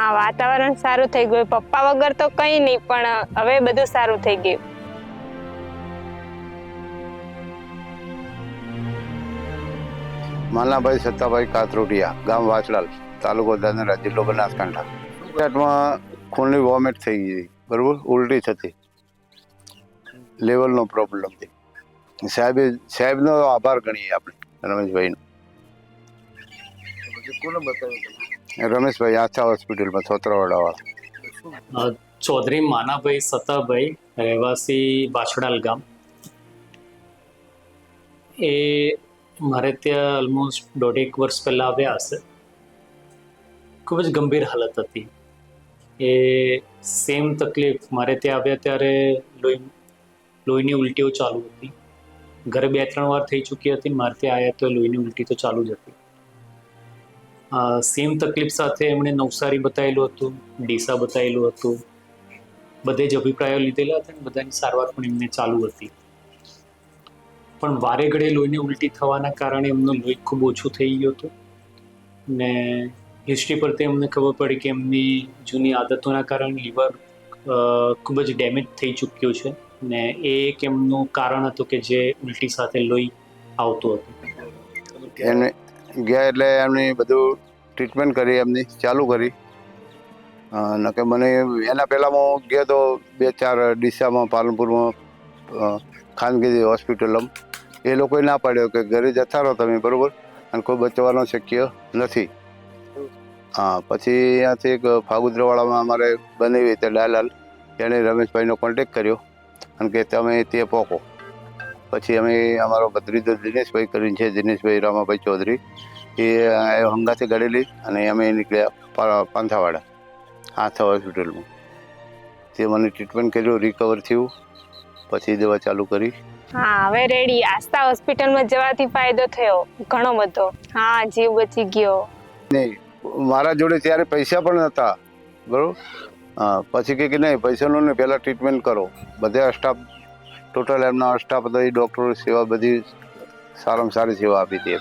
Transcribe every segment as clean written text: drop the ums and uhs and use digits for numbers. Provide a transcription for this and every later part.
હા, વાતાવરણ સારું થઈ ગયું. પપ્પા વગર તો કંઈ નહીં, પણ હવે બધું સારું થઈ ગયું. માલનાભાઈ સત્તાભાઈ કાતરોટિયા, ગામ વાછડાલ, તાલુકો ધાનેરા, જિલ્લો બનાસકાંઠા. પેટમાં ખૂનની વોમિટ થઈ ગઈ, બરોબર, ઉલટી થતી, લેવલનો પ્રોબ્લેમ હતી. સાહેબનો આભાર ગણીએ આપણે, રમેશભાઈનો. રમેશભાઈ આસ્થા હોસ્પિટલમાં છોતરાવાડાવાળા. ચૌધરી માનાભાઈ સત્તાભાઈ, રહેવાસી બાછડાલ ગામ. એ મારે ત્યાં ઓલમોસ્ટ 1.5 વર્ષ પહેલાં આવ્યા હશે. ખૂબ જ ગંભીર હાલત હતી. એ સેમ તકલીફ મારે ત્યાં આવ્યા ત્યારે લોહીની ઉલટીઓ ચાલુ હતી. ઘરે 2-3 વાર થઈ ચૂકી હતી. મારે ત્યાં આવ્યા તો લોહીની ઉલટી તો ચાલુ જ હતી. સેમ તકલીફ સાથે એમણે નવસારી બતાવેલું હતું, ડીસા બતાવેલું હતું. બધે જ અભિપ્રાયો લીધેલા હતા અને બધાની સારવાર પણ એમને ચાલુ હતી. પણ વારે ઘડે લોહીની ઉલટી થવાના કારણે એમનું લોહી ખૂબ ઓછું થઈ ગયું હતું. ને હિસ્ટ્રી પરથી અમને ખબર પડી કે એમની જૂની આદતોના કારણે લીવર ખૂબ જ ડેમેજ થઈ ચૂક્યું છે. ને એ એક એમનું કારણ હતું કે જે ઉલટી સાથે લોહી આવતું હતું. એને ગયા એટલે એમની બધું ટ્રીટમેન્ટ કરી, એમની ચાલુ કરી. નકે મને એના પહેલાં હું ગયો તો 2-4 ડીસામાં, પાલનપુરમાં ખાનગી હોસ્પિટલમાં. એ લોકોએ ના પાડ્યો કે ઘરે જતા રહો તમે, બરાબર, અને કોઈ બચવાનો શક્ય નથી. હા, પછી ત્યાંથી એક ફાગુદ્રાવાળામાં અમારે બનેવી તે ડાલાલ, એણે રમેશભાઈનો કોન્ટેક કર્યો અને કે તમે તે પહોંચો. પછી અમે અમારો ભત્રીજો દિનેશભાઈ કરીને છે, દિનેશભાઈ રામાભાઈ ચૌધરી, એ હંગાથી ગળેલી અને અમે નીકળ્યા પાંથાવાડા આસ્થા હોસ્પિટલમાં. તે મને ટ્રીટમેન્ટ કર્યું, રિકવર થયું, પછી દવા ચાલુ કરી. હા, હવે રેડી. આસ્થા હોસ્પિટલમાં જવાથી ફાયદો થયો ઘણો બધો. હા, જીવ બચી ગયો. નહીં, મારા જોડે ત્યારે પૈસા પણ નહોતા, બરાબર. હા, પછી કે નહીં, પૈસાનું નહીં, પહેલાં ટ્રીટમેન્ટ કરો. બધા સ્ટાફ, ટોટલ એમના સ્ટાફ હતો, એ ડૉક્ટરો સેવા બધી સારામાં સારી સેવા આપી હતી.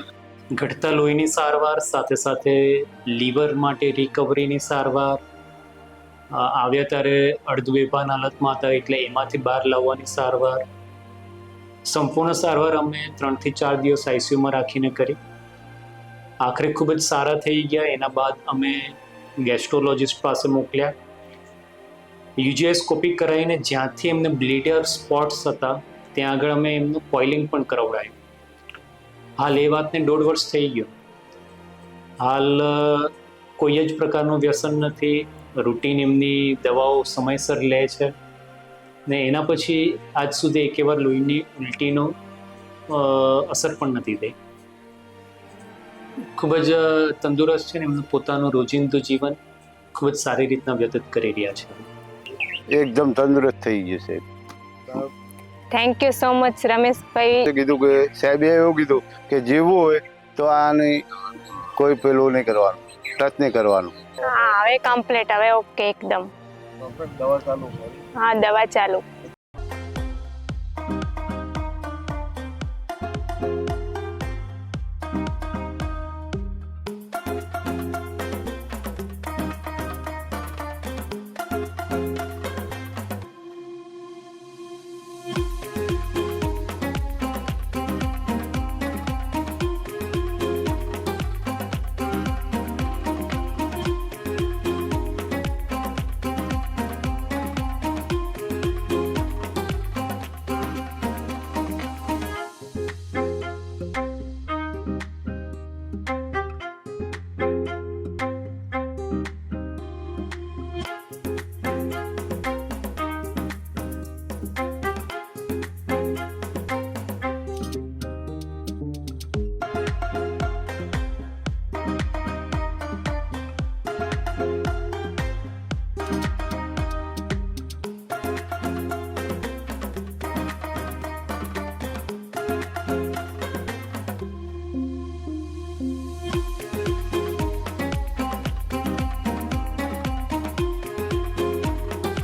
ઘટતા લોહીની સારવાર સાથે સાથે લીવર માટે રિકવરીની સારવાર, આવ્યા ત્યારે અર્ધબેભાન હાલતમાં હતા એટલે એમાંથી બહાર લાવવાની સારવાર, સંપૂર્ણ સારવાર અમે 3 થી 4 દિવસ આઈસીયુમાં રાખીને કરી. આખરે ખૂબ જ સારા થઈ ગયા. એના બાદ અમે ગેસ્ટ્રોલોજિસ્ટ પાસે મોકલ્યા. યુજીએસ્કોપી કરાવીને જ્યાંથી એમને બ્લીડર સ્પોટ્સ હતા ત્યાં આગળ અમે એમનું કોઇલિંગ પણ કરાવડાવ્યું. હાલ એ વાતને 1.5 વર્ષ થઈ ગયો. હાલ કોઈ જ પ્રકારનું વ્યસન નથી. રૂટીન એમની દવાઓ સમયસર લે છે ને એના પછી આજ સુધી એકેવાર લોહીની ઉલટીનો અસર પણ નથી થઈ. ખૂબ જ તંદુરસ્ત છે ને એમનું પોતાનું રોજિંદુ જીવન ખૂબ જ સારી રીતના વ્યતીત કરી રહ્યા છે. એકદમ તંદુરસ્ત થઈ ગયું છે. Thank you so much Rameshbhai. કીધું કે સાહેબે એવું કીધું કે જીવવું હોય તો આની કોઈ પેલું નહીં કરવાનું, ટચ નહીં કરવાનું. હા, હવે કમ્પ્લીટ, હવે ઓકે એકદમ. દવા ચાલુ. હા, દવા ચાલુ.